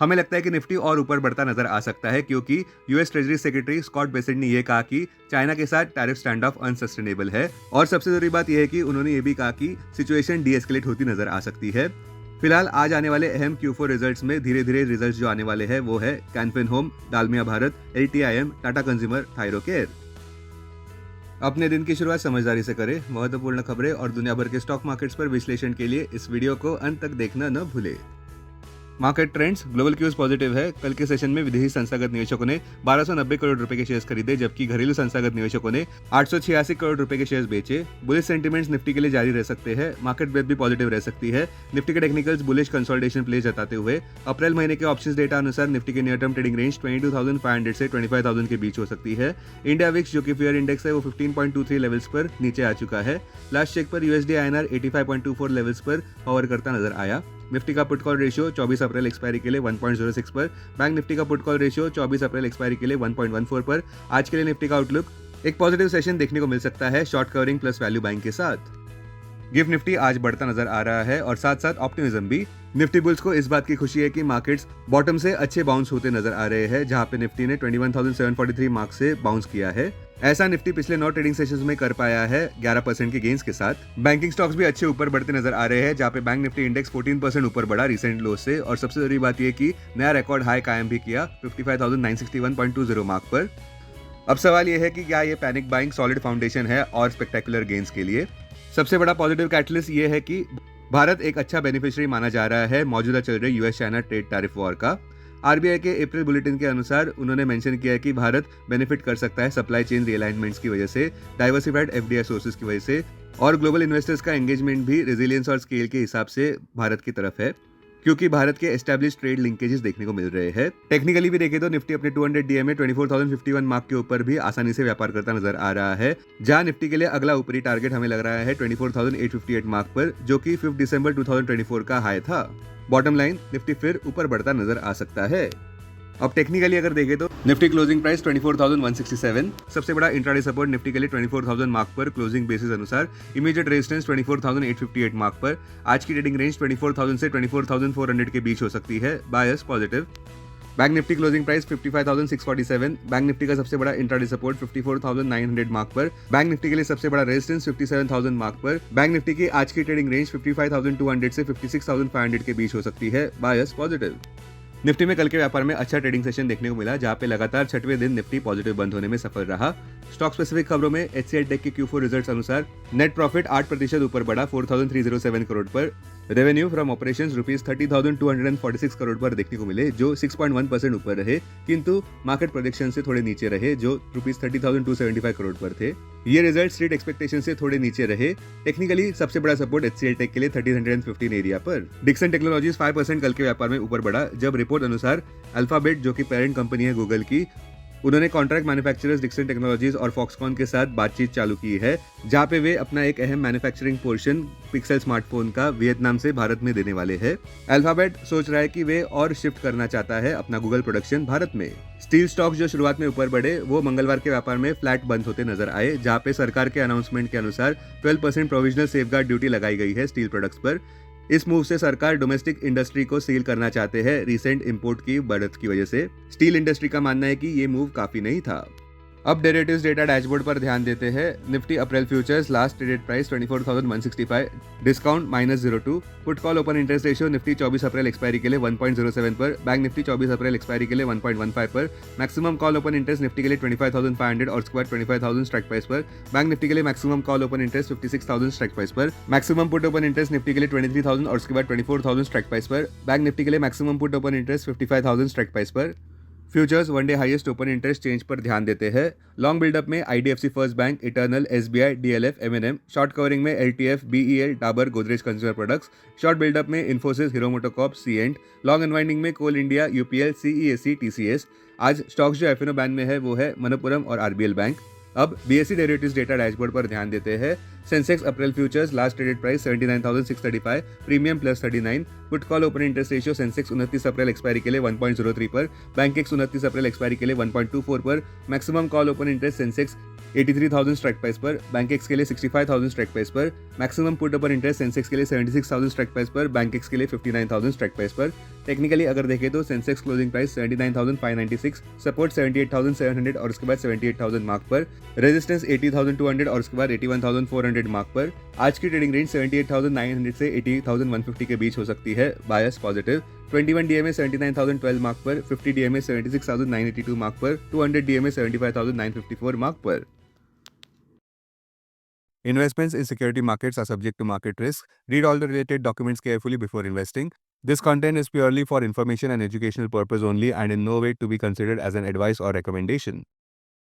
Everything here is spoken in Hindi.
हमें लगता है कि निफ्टी और ऊपर बढ़ता नजर आ सकता है क्योंकि US treasury secretary Scott Bessent ने यह कहा कि चाइना के साथ टैरिफ स्टैंड ऑफ अनसस्टेनेबल है और सबसे जरूरी बात यह है कि उन्होंने ये भी कहा कि सिचुएशन डी एस्केलेट होती नजर आ सकती है। फिलहाल आज आने वाले अहम Q4 रिजल्ट्स में धीरे धीरे रिजल्ट्स जो आने वाले हैं वो है Canfin home, Dalmia Bharat, LTIM, Tata consumer, Thyrocare. अपने दिन की शुरुआत समझदारी से करें। महत्वपूर्ण खबरें और दुनिया भर के स्टॉक मार्केट्स पर विश्लेषण के लिए इस वीडियो को अंत तक देखना न भूलें। Market trends, global cues positive है। कल के सेशन में विदेशी संस्थागत निवेशकों ने 1290 करोड़ रुपए के शेयर्स खरीदे, जबकि घरेलू संस्थागत निवेशकों ने 886 करोड़ रुपए के शेयर्स बेचे। बुलिश सेंटीमेंट्स निफ्टी के लिए जारी रह सकते हैं। मार्केट ब्रेथ भी पॉजिटिव रह सकती है। निफ्टी के टेक्निकल्स बुलिश कंसोलिडेशन प्ले जताते हुए अप्रैल महीने के ऑप्शंस डेटा अनुसार निफ्टी के नियर टर्म ट्रेडिंग रेंज 22,500 से 25,000 के बीच हो सकती है। इंडिया विक्स जो कि फेयर इंडेक्स है वो 15.23 लेवल्स पर नीचे आ चुका है। लास्ट चेक पर USD INR 85.24 लेवल्स पर होवर करता नजर आया। निफ्टी का put call ratio 24 April expiry के लिए 1.06 पर, बैंक निफ्टी का put call ratio 24 April expiry के लिए 1.14 पर। आज के लिए निफ्टी का आउटलुक, एक पॉजिटिव सेशन देखने को मिल सकता है short covering plus value buying के साथ। गिफ्ट निफ्टी आज बढ़ता नजर आ रहा है और साथ साथ ऑप्टिमिज्म भी। निफ्टी बुल्स को इस बात की खुशी है कि मार्केट्स बॉटम से अच्छे बाउंस होते नजर आ रहे हैं, जहां पे निफ्टी ने 21,743 मार्क्स से बाउंस किया है। ऐसा निफ्टी पिछले 9 ट्रेडिंग सेशंस में कर पाया है 11% के गेंस के साथ। बैंकिंग स्टॉक्स भी अच्छे ऊपर बढ़ते नजर आ रहे हैं, जहां पे बैंक निफ्टी इंडेक्स 14% ऊपर बढ़ा रिसेंट लो से, और सबसे जरूरी बात यह कि नया रिकॉर्ड हाई कायम भी किया 55,961.20 मार्क पर। अब सवाल यह है कि क्या ये पैनिक बाइंग सॉलिड फाउंडेशन है और स्पेक्टेकुलर गेंस के लिए। सबसे बड़ा पॉजिटिव कैटलिस्ट ये है कि भारत एक अच्छा बेनिफिशियरी माना जा रहा है मौजूदा चल रहे US China trade tariff war का। RBI के अप्रैल बुलेटिन के अनुसार उन्होंने मेंशन किया है कि भारत बेनिफिट कर सकता है सप्लाई चेन रिअलाइनमेंट्स की वजह से, डाइवर्सिफाइड FDI सोर्सेज की वजह से, और ग्लोबल इन्वेस्टर्स का एंगेजमेंट भी रेजिलियंस और स्केल के हिसाब से भारत की तरफ है, क्योंकि भारत के एस्टैब्लिश ट्रेड लिंकेजेस देखने को मिल रहे हैं। टेक्निकली भी देखें तो निफ्टी अपने 200 DM में 24,051 मार्क के ऊपर भी आसानी से व्यापार करता नजर आ रहा है, जहां निफ्टी के लिए अगला ऊपरी टारगेट हमें लग रहा है 24,858 मार्क पर, जो कि 5 दिसंबर 2024 का हाई था। बॉटम लाइन, निफ्टी फिर ऊपर बढ़ता नजर आ सकता है। अब टेक्निकली अगर देखें तो निफ्टी क्लोजिंग प्राइस 24,167, सबसे बड़ा इंट्राडे सपोर्ट निफ्टी के लिए 24,000 मार्क पर क्लोजिंग बेसिस अनुसार, इमीडिएट रेजिस्टेंस 24,858 मार्क पर। आज की ट्रेडिंग रेंज 24,000 से 24,400 के बीच हो सकती है, bias positive. Bank Nifty closing price 55,647, bank Nifty का सबसे बड़ा इंट्राडे सपोर्ट 54,900 मार्क पर, बैंक निफ्टी के लिए सबसे बड़ा रेजिस्टेंस 57,000 मार्क पर। बैंक निफ्टी की आज की ट्रेडिंग रेंज 55,200 से 56,500 के बीच हो सकती है, बायस पॉजिटिव। निफ्टी में कल के व्यापार में अच्छा ट्रेडिंग सेशन देखने को मिला, जहां पे लगातार 6वें दिन निफ्टी पॉजिटिव बंद होने में सफल रहा। स्टॉक स्पेसिफिक खबरों में HCL टेक के Q4 रिजल्ट्स अनुसार नेट प्रॉफिट 8% ऊपर बढ़ा 4,307 करोड़ पर। Revenue from operations rupees 30,246 crore पर देखने को मिले, जो 6.1% ऊपर रहे, किंतु मार्केट प्रेडिक्शन से थोड़े नीचे रहे, जो रुपीज 30,275 करोड़ पर थे। ये रिजल्ट स्ट्रीट एक्सपेक्टेशन से थोड़े नीचे रहे। टेक्निकली सबसे बड़ा सपोर्ट HCL टेक के लिए 1315 एरिया पर। डिक्सन टेक्नोलॉजीज 5% कल के व्यापार में ऊपर बढ़ा, जब रिपोर्ट अनुसार अल्फाबेट जो कि पेरेंट कंपनी है गूगल की, उन्होंने कॉन्ट्रैक्ट मैन्युफैक्चरर्स डिक्सन टेक्नोलॉजीज और फॉक्सकॉन के साथ बातचीत चालू की है, जहां पे वे अपना एक अहम मैन्युफैक्चरिंग पोर्शन पिक्सल स्मार्टफोन का वियतनाम से भारत में देने वाले हैं। अल्फाबेट सोच रहा है कि वे और शिफ्ट करना चाहता है अपना गूगल प्रोडक्शन भारत में। स्टील स्टॉक्स जो शुरुआत में ऊपर बढ़े, वो मंगलवार के व्यापार में फ्लैट बंद होते नजर आए, जहां पे सरकार के अनाउंसमेंट के अनुसार 12% प्रोविजनल सेफगार्ड ड्यूटी लगाई गई है स्टील प्रोडक्ट्स पर। इस मूव से सरकार डोमेस्टिक इंडस्ट्री को सील करना चाहते हैं रिसेंट इंपोर्ट की बढ़त की वजह से। स्टील इंडस्ट्री का मानना है कि ये मूव काफी नहीं था। अब डेरिवेटिव्स डेटा डैशबोर्ड पर ध्यान देते हैं। Nifty April futures last traded price 24,165, discount -0.2। Put call open interest ratio Nifty 24 April expiry के लिए 1.07 पर, बैंक निफ्टी 24 अप्रैल एक्सपायरी के लिए 1.15 पर। Maximum call open interest Nifty के लिए 25,500 और स्क्वायर 25,000 स्ट्राइक प्राइस पर। बैंक निफ्टी के लिए maximum call open interest 56,000 strike price पर। Maximum put open interest Nifty के लिए 23,000 और उसके बाद 24,000 स्ट्राइक प्राइस पर। बैंक निफ्टी के लिए maximum put open interest 55,000 strike price पर। Futures one day highest open interest change पर ध्यान देते हैं। लॉन्ग बिल्डअप में IDFC first bank, Eternal, SBI, DLF, M&M। Short covering में LTF, BEL, Dabur, Godrej consumer products. Short buildup में इन्फोसिस, हीरो मोटोकॉर्प, सीएंट। लॉन्ग अनवाइंडिंग में Coal India, UPL, CESC, TCS। आज स्टॉक्स जो FNO बैन में है वो है मनप्पुरम और RBL बैंक। अब BSE डेरिवेटिव्स डेटा डैशबोर्ड पर ध्यान देते हैं। Sensex April futures last traded price 79,635, premium +39। Put call open interest ratio Sensex 29 अप्रैल एक्सपायरी के लिए 1.03 पर, बैंक एक्स 29 अप्रैल एक्सपायरी के लिए 1.24 पर। Maximum call open interest Sensex 83,000 strike price पर, बैंकेक्स के लिए 65,000 स्ट्राइक प्राइस पर, मैक्सिमम पुट अपर इंटरेस्ट सेंसेक्स के लिए 76,000 स्ट्राइक प्राइस पर, बैंकेक्स के लिए 59,000 स्ट्राइक प्राइस पर। टेक्निकली अगर देखें तो सेंसेक्स क्लोजिंग प्राइस 79,596, सपोर्ट 78,700 और उसके बाद 78,000 मार्क पर, रेजिस्टेंस 80,200 और उसके बाद 81,400 मार्क पर। आज की ट्रेडिंग रेंज 78,900 से 80,150 के बीच हो सकती है, बायस पॉजिटिव। 21 डीएमए 79,012 मार्क पर, 50 डीएमए 76,982 मार्क पर, 200 डीएमए 75,954 मार्क पर। Investments in security markets are subject to market risk. Read all the related documents carefully before investing. This content is purely for information and educational purpose only and in no way to be considered as an advice or recommendation.